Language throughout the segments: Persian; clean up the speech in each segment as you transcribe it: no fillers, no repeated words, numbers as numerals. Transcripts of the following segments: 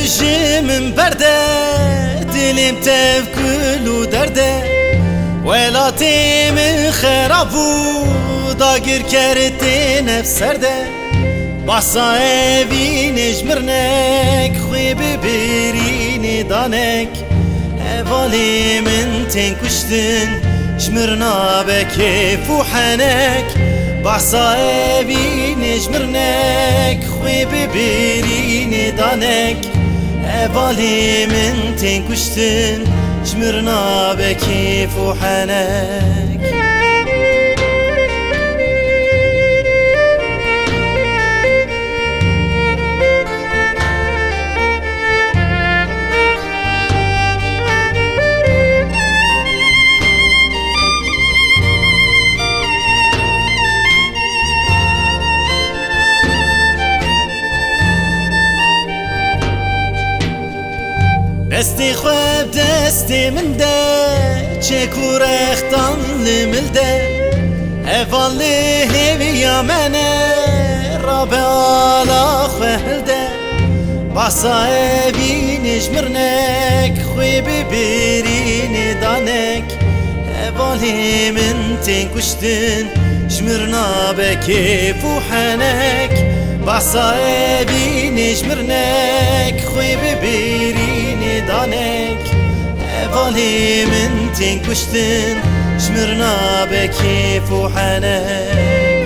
جمن برده دلم تفکل و درده ولاتي من خرابو داگیر کرده نفس سرده باسا اوی نجمرنک خوی ببرینی دانک اوالی من تنکشتن جمرنا بکیف و حنک باسا اوی نجمرنک خوی ببرینی دانک اوالی من تنکشتن جمرنا بكيف وحنك دستی خواب دستی من ده چکور اختان لمل ده اوالی هویا منه راب آلا خوهل ده باسا اوی نجمرنک خوی ببرینی دانک اوالی من تنکشتن جمرنا بکیف و حنک باسا اوی نجمرنک خوی ببرینی دانك اوالی من تنكشتن جمرنا بكيف وحنك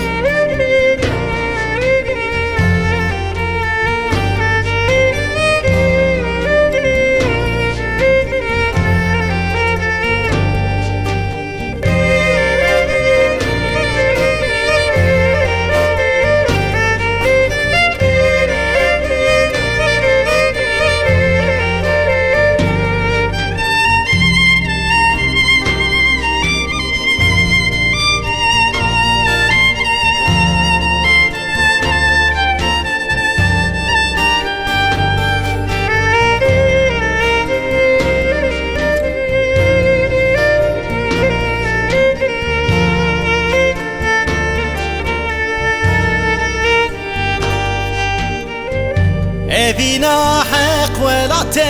اوینا حق ولاته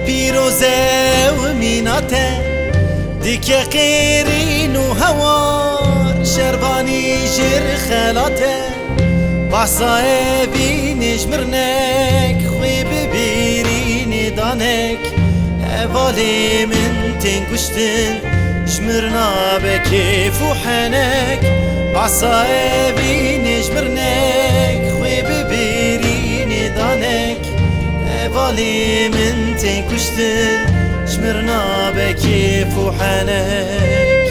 پیروزه و میناته دیگه قیرین و هوار شربانی جر خلاته باسا اوی نجمرنک خوی ببرینی دانک اوالی من تنکشتن جمرنا بکیف و حنک باسا اوی نجمرنک خوی ببرینی دانك اوالی من تنكشتن جمرنا بكيف وحنك